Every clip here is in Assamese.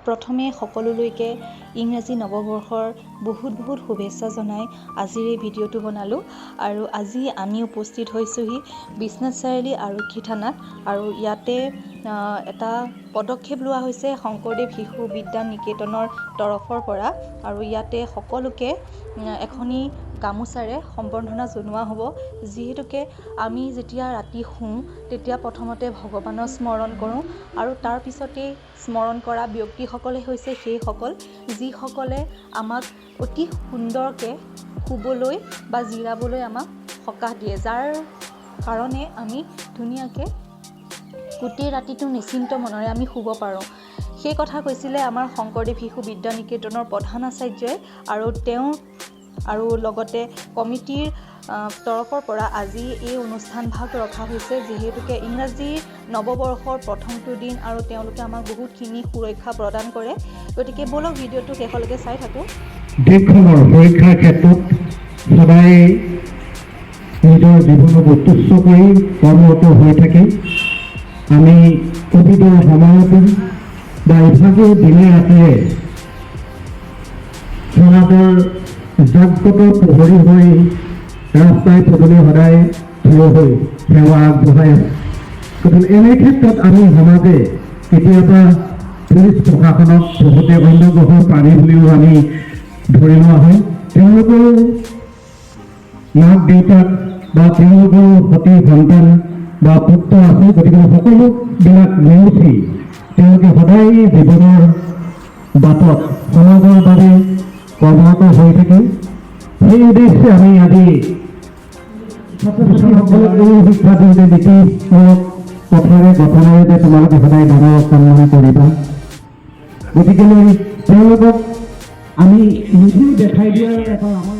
প্ৰথমে সকলোলৈকে ইংৰাজী নৱবৰ্ষৰ বহুত শুভেচ্ছা জনাই আজিৰ এই ভিডিঅ'টো বনালোঁ। আৰু আজি আমি উপস্থিত হৈছোঁহি বিশ্বনাথ চাৰিআলি আৰক্ষী থানাত। আৰু ইয়াতে এটা পদক্ষেপ লোৱা হৈছে শংকৰদেৱ শিশু বিদ্যা নিকেতনৰ তৰফৰ পৰা। আৰু ইয়াতে সকলোকে এখনি গামোচাৰে সম্বৰ্ধনা জনোৱা হ'ব। যিহেতুকে আমি যেতিয়া ৰাতি শুওঁ তেতিয়া প্ৰথমতে ভগৱানক স্মৰণ কৰোঁ আৰু তাৰ পিছতেই স্মৰণ কৰা ব্যক্তিসকলে হৈছে সেইসকল যিসকলে আমাক অতি সুন্দৰকৈ শুবলৈ বা জিৰাবলৈ আমাক সকাহ দিয়ে, যাৰ কাৰণে আমি ধুনীয়াকৈ গোটেই ৰাতিটো নিশ্চিন্ত মনেৰে আমি শুব পাৰোঁ। সেই কথা কৈছিলে আমাৰ শংকৰদেৱ শিশু বিদ্যা নিকেতনৰ প্ৰধান আচাৰ্যই। আৰু তেওঁ আৰু লগতে কমিটিৰ তৰফৰ পৰা আজি এই অনুষ্ঠান ভাগ ৰখা হৈছে, যিহেতুকে ইংৰাজী নৱবৰ্ষৰ প্ৰথমটো দিন আৰু তেওঁলোকে আমাক বহুতখিনি সুৰক্ষা প্ৰদান কৰে। গতিকে ব'লক ভিডিঅ'টো শেষলৈকে চাই থাকোঁ। দেশখনৰ সুৰক্ষাৰ ক্ষেত্ৰত সদায় নিজৰ জীৱনক উৎকৃষ্ট কৰি কৰ্মৰত হৈ থাকি আমি ক'ভিডৰ সময়তো বা ইভাগে দিনে ৰাতিয়ে সমাজৰ জাগ্ৰত প্ৰহৰী হৈ ৰাস্তাই পদূলি সদায় থিয় হৈ সেৱা আগবঢ়াই আছে। গতিকে এনে ক্ষেত্ৰত আমি সমাজে কেতিয়াবা পুলিচ প্ৰশাসনক বহুতে অন্য গ্ৰহৰ প্ৰাণী বুলিও আমি ধৰি লোৱা হয়। তেওঁলোকৰ মাক দেউতাক বা তেওঁলোকৰ সতি সন্তান বা পুত্ৰ আছে। গতিকে সকলোবিলাক নেওচি তেওঁলোকে সদায় জীৱনৰ বাটত সমাজৰ বাবে কৰ্মৰত হৈ থাকে। সেই উদ্দেশ্যে আমি আজি ছাত্ৰ ছাত্ৰীসকলক এই শিক্ষা দিওঁতে নীতিমূলক কথাৰে গঠনেৰে যে তোমালোকে সদায় ডাঙৰক সন্মান কৰিবা, গতিকেলৈ তেওঁলোকক আমি নিজেও দেখাই দিয়াৰ এটা আমাৰ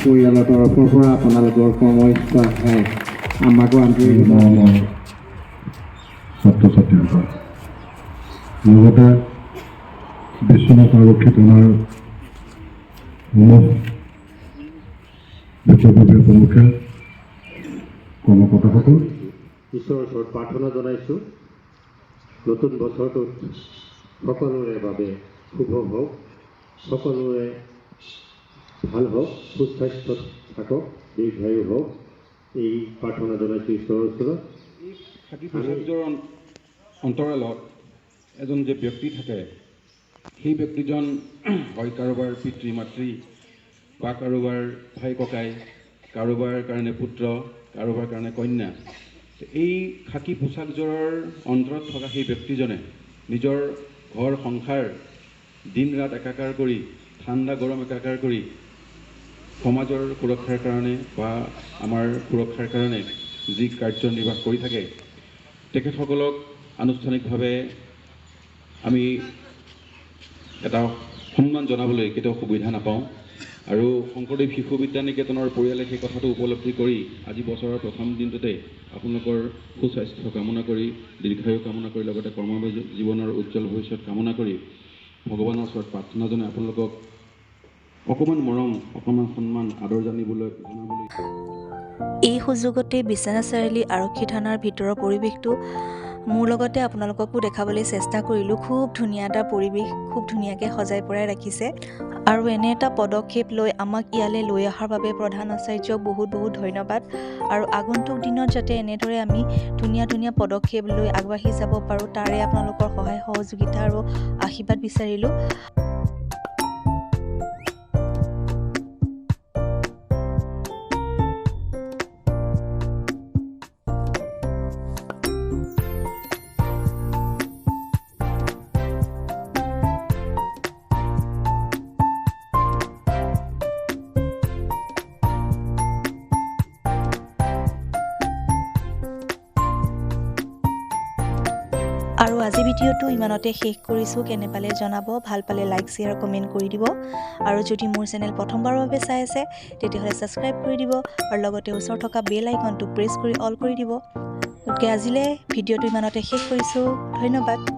পৰিয়ালৰ তৰফৰ পৰা আপোনালোকৰ কৰ্মস্থ আমাকো আন্তৰিক ছাত্ৰ ছাত্ৰীসকল, লগতে বিশ্বনাথ আৰক্ষী থানাৰ বিষয়ববীয়া প্ৰমুখে কৰ্মকৰ্তাসকল, ঈশ্বৰৰ ওচৰত প্ৰাৰ্থনা জনাইছোঁ নতুন বছৰটোত সকলোৰে বাবে শুভ হওক, সকলোৰে ভাল হওক, সুস্বাস্থ্যত থাকক, দীৰ্ঘায়ু হওক, এই প্ৰাৰ্থনা জনাইছোঁ ঈশ্বৰৰ ওচৰত। এই খাকী পোচাকযোৰ অন্তৰালত এজন যে ব্যক্তি থাকে, সেই ব্যক্তিজন হয় কাৰোবাৰ পিতৃ মাতৃ বা কাৰোবাৰ ভাই ককাই, কাৰোবাৰ কাৰণে পুত্ৰ, কাৰোবাৰ কাৰণে কন্যা। এই খাকী পোচাকযোৰৰ অন্তৰত থকা সেই ব্যক্তিজনে নিজৰ ঘৰ সংসাৰ দিন ৰাত একাকাৰ কৰি, ঠাণ্ডা গৰম একাকাৰ কৰি সমাজৰ সুৰক্ষাৰ কাৰণে বা আমাৰ সুৰক্ষাৰ কাৰণে যি কাৰ্যনিৰ্বাহ কৰি থাকে, তেখেতসকলক আনুষ্ঠানিকভাৱে আমি এটা সন্মান জনাবলৈ কেতিয়াও সুবিধা নাপাওঁ। আৰু শংকৰদেৱ শিশু বিদ্যা নিকেতনৰ পৰিয়ালে সেই কথাটো উপলব্ধি কৰি আজি বছৰৰ প্ৰথম দিনটোতে আপোনালোকৰ সুস্বাস্থ্য কামনা কৰি, দীৰ্ঘায়ু কামনা কৰি, লগতে কৰ্ম জীৱনৰ উজ্জ্বল ভৱিষ্যত কামনা কৰি ভগৱানৰ ওচৰত প্ৰাৰ্থনা জনাই আপোনালোকক অকণমান মৰম, অকণমান সন্মান, আদৰ জনাবলৈ। এই সুযোগতে বিশ্বনাথ চাৰিআলি আৰক্ষী থানাৰ ভিতৰৰ পৰিৱেশটো মোৰ লগতে আপোনালোককো দেখাবলৈ চেষ্টা কৰিলোঁ। খুব ধুনীয়া এটা পৰিৱেশ, খুব ধুনীয়াকৈ সজাই পৰাই ৰাখিছে। আৰু এনে এটা পদক্ষেপ লৈ আমাক ইয়ালৈ লৈ অহাৰ বাবে প্ৰধান আচাৰ্যক বহুত ধন্যবাদ। আৰু আগন্তুক দিনত যাতে এনেদৰে আমি ধুনীয়া পদক্ষেপ লৈ আগবাঢ়ি যাব পাৰোঁ, তাৰে আপোনালোকৰ সহায় সহযোগিতা আৰু আশীৰ্বাদ বিচাৰিলোঁ। আৰু আজি ভিডিঅ'টো ইমানতে শেষ কৰিছোঁ। কেনে পালে জনাব, ভাল পালে লাইক শ্বেয়াৰ কমেণ্ট কৰি দিব। আৰু যদি মোৰ চেনেল প্ৰথমবাৰৰ বাবে চাই আছে তেতিয়াহ'লে ছাবস্ক্ৰাইব কৰি দিব আৰু লগতে ওচৰত থকা বেল আইকনটো প্ৰেছ কৰি অল কৰি দিব। গতিকে আজিলৈ ভিডিঅ'টো ইমানতে শেষ কৰিছোঁ। ধন্যবাদ।